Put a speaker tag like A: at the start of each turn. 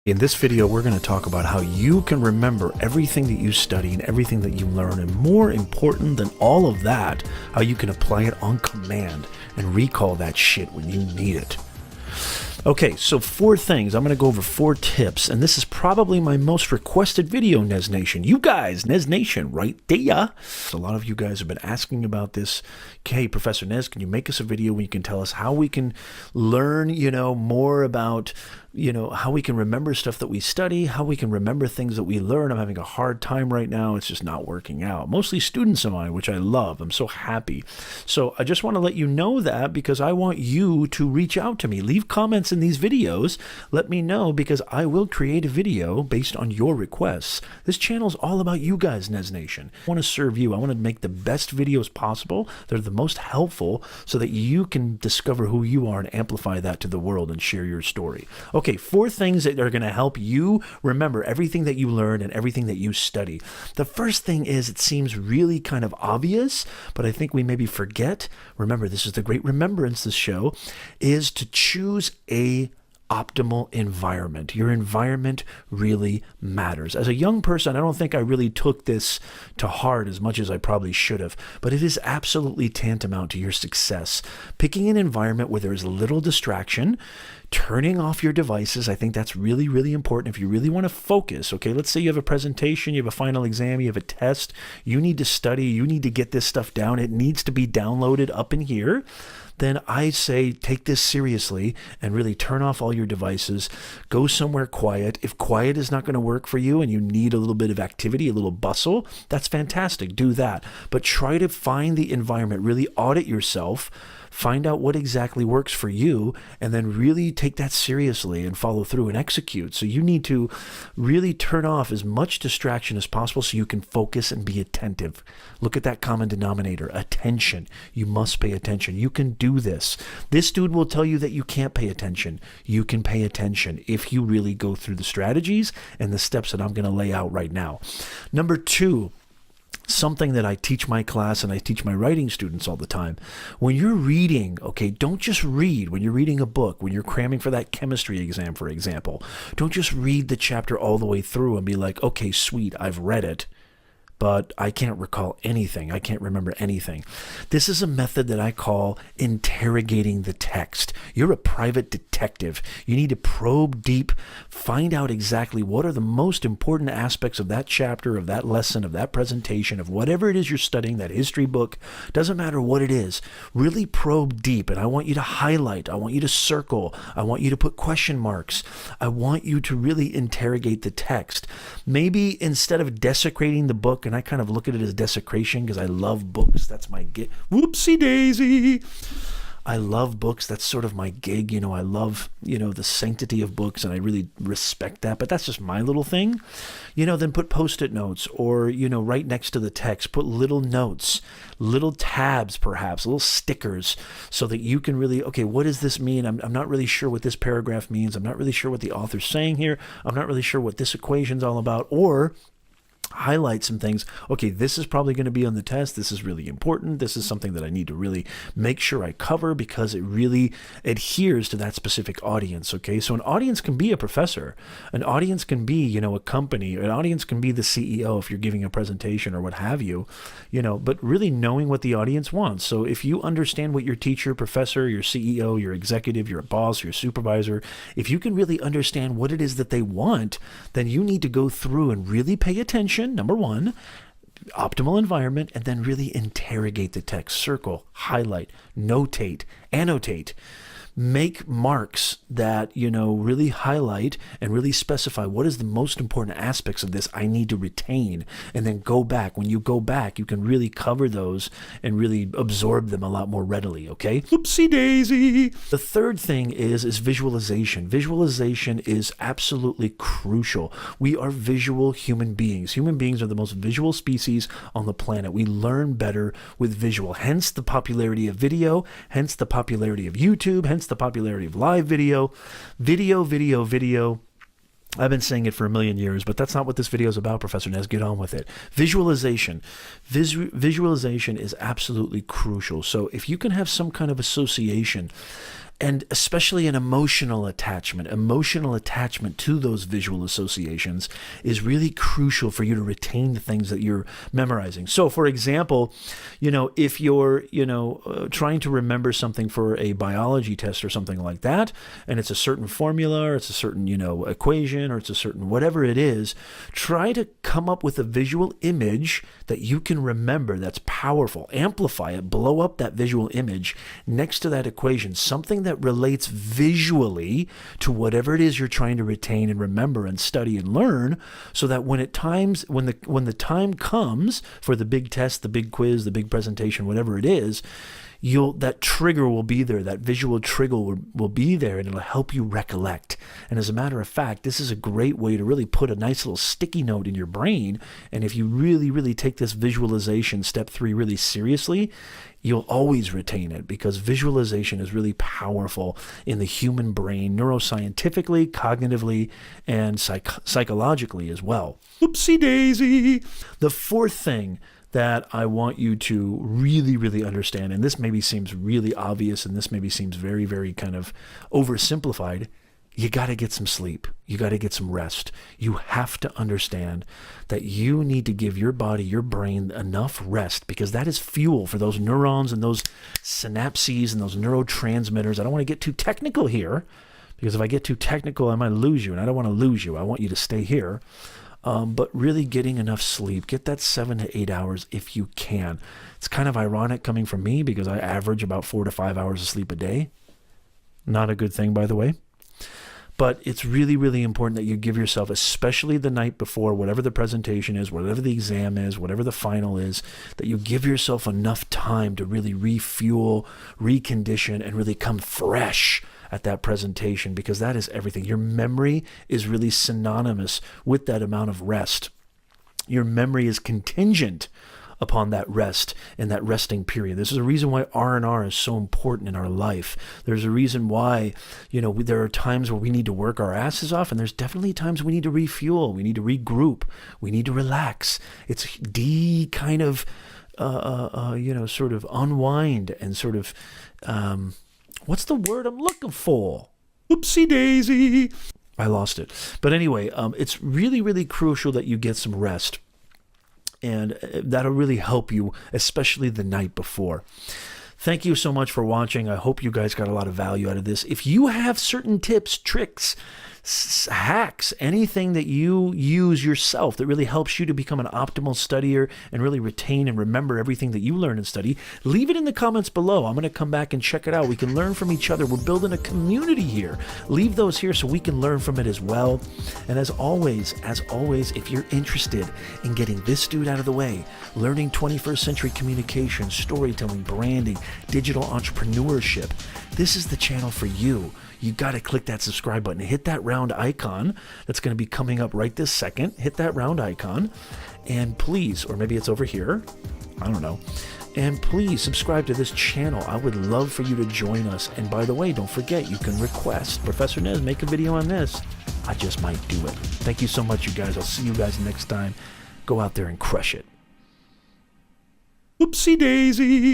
A: In this video, we're going to talk about how you can remember everything that you study and everything that you learn, and more important than all of that, how you can apply it on command and recall that shit when you need it. Okay, so 4 things. I'm going to go over 4 tips, and this is probably my most requested video, Nez Nation. You guys, Nez Nation, right there. So a lot of you guys have been asking about this. Hey, Professor Nez, can you make us a video where you can tell us how we can learn, more about, how we can remember stuff that we study, how we can remember things that we learn. I'm having a hard time right now. It's just not working out. Mostly students of mine, which I love. I'm so happy. So I just want to let you know that because I want you to reach out to me. Leave comments in these videos. Let me know because I will create a video based on your requests. This channel is all about you guys, Nez Nation. I want to serve you. I want to make the best videos possible. They're the most helpful so that you can discover who you are and amplify that to the world and share your story. Okay, 4 things that are going to help you remember everything that you learn and everything that you study. The first thing is, it seems really kind of obvious, but I think we maybe forget. Remember, this is the great remembrance, this show, is to choose a optimal environment. Your environment really matters. As a young person, I don't think I really took this to heart as much as I probably should have, but it is absolutely tantamount to your success. Picking an environment where there is little distraction, turning off your devices. I think that's really, really important if you really want to focus. Okay, let's say you have a presentation, you have a final exam, you have a test, you need to study, you need to get this stuff down. It needs to be downloaded up in here. Then I say take this seriously and really turn off all your devices. Go somewhere quiet. If quiet is not going to work for you and you need a little bit of activity, a little bustle, that's fantastic. Do that. But try to find the environment. Really audit yourself. Find out what exactly works for you, and then really take that seriously and follow through and execute. So you need to really turn off as much distraction as possible so you can focus and be attentive. Look at that common denominator, attention. You must pay attention. You can do this. This dude will tell you that you can't pay attention. You can pay attention if you really go through the strategies and the steps that I'm going to lay out right now. Number 2, something that I teach my class and I teach my writing students all the time. When you're reading, okay, don't just read. When you're reading a book, when you're cramming for that chemistry exam, for example, don't just read the chapter all the way through and be like, okay, sweet, I've read it, but I can't recall anything. I can't remember anything. This is a method that I call interrogating the text. You're a private detective. You need to probe deep, find out exactly what are the most important aspects of that chapter, of that lesson, of that presentation, of whatever it is you're studying, that history book. Doesn't matter what it is. Really probe deep, and I want you to highlight. I want you to circle. I want you to put question marks. I want you to really interrogate the text. Maybe instead of desecrating the book, and I kind of look at it as desecration because I love books. That's my gig. Whoopsie daisy. I love books. That's sort of my gig. I love, the sanctity of books, and I really respect that. But that's just my little thing. Then put Post-it notes or, right next to the text, put little notes, little tabs, perhaps, little stickers so that you can really, okay, what does this mean? I'm not really sure what this paragraph means. I'm not really sure what the author's saying here. I'm not really sure what this equation's all about. Or highlight some things. Okay, this is probably going to be on the test. This is really important. This is something that I need to really make sure I cover because it really adheres to that specific audience. Okay, so an audience can be a professor. An audience can be, a company. An audience can be the CEO if you're giving a presentation or what have you, but really knowing what the audience wants. So if you understand what your teacher, professor, your CEO, your executive, your boss, your supervisor, if you can really understand what it is that they want, then you need to go through and really pay attention. Number 1, optimal environment, and then really interrogate the text. Circle, highlight, notate, annotate. Make marks that, really highlight and really specify what is the most important aspects of this I need to retain, and then go back. When you go back, you can really cover those and really absorb them a lot more readily, okay? Oopsie daisy! The third thing is visualization. Visualization is absolutely crucial. We are visual human beings. Human beings are the most visual species on the planet. We learn better with visual, hence the popularity of video, hence the popularity of YouTube, hence the popularity of live video. I've been saying it for a million years, but that's not what this video is about, Professor Nez. Get on with it. Visualization. Visualization is absolutely crucial. So if you can have some kind of association And especially an emotional attachment to those visual associations is really crucial for you to retain the things that you're memorizing. So, for example, if you're, trying to remember something for a biology test or something like that, and it's a certain formula, or it's a certain, equation, or it's a certain whatever it is, try to come up with a visual image that you can remember that's powerful. Amplify it, blow up that visual image next to that equation, something that relates visually to whatever it is you're trying to retain and remember and study and learn, so that when the time comes for the big test, the big quiz, the big presentation, whatever it is, that trigger will be there, that visual trigger will be there, and it'll help you recollect. And as a matter of fact, this is a great way to really put a nice little sticky note in your brain. And if you really, really take this visualization, step 3, really seriously, you'll always retain it, because visualization is really powerful in the human brain, neuroscientifically, cognitively, and psychologically as well. Oopsie daisy. The fourth thing that I want you to really, really understand, and this maybe seems really obvious, and this maybe seems very, very kind of oversimplified, you got to get some sleep. You got to get some rest. You have to understand that you need to give your body, your brain, enough rest, because that is fuel for those neurons and those synapses and those neurotransmitters. I don't want to get too technical here, because if I get too technical, I might lose you, and I don't want to lose you. I want you to stay here. But really getting enough sleep, get that 7 to 8 hours if you can. It's kind of ironic coming from me, because I average about 4 to 5 hours of sleep a day. Not a good thing, by the way. But it's really, really important that you give yourself, especially the night before, whatever the presentation is, whatever the exam is, whatever the final is, that you give yourself enough time to really refuel, recondition, and really come fresh at that presentation, because that is everything. Your memory is really synonymous with that amount of rest. Your memory is contingent upon that rest and that resting period. This is a reason why R&R is so important in our life. There's a reason why, there are times where we need to work our asses off, and there's definitely times we need to refuel, we need to regroup, we need to relax. It's kind of, sort of unwind and sort of, what's the word I'm looking for? Oopsie daisy. I lost it. But anyway, it's really, really crucial that you get some rest. And that'll really help you, especially the night before. Thank you so much for watching. I hope you guys got a lot of value out of this. If you have certain tips, tricks, hacks, anything that you use yourself that really helps you to become an optimal studier and really retain and remember everything that you learn and study, leave it in the comments below. I'm going to come back and check it out. We can learn from each other. We're building a community here. Leave those here so we can learn from it as well. And as always, if you're interested in getting this dude out of the way, learning 21st century communication, storytelling, branding, digital entrepreneurship, this is the channel for you. You got to click that subscribe button. Hit that round icon that's going to be coming up right this second. Hit that round icon. And please, or maybe it's over here, I don't know. And please subscribe to this channel. I would love for you to join us. And by the way, don't forget, you can request Professor Nez make a video on this. I just might do it. Thank you so much, you guys. I'll see you guys next time. Go out there and crush it. Oopsie daisy.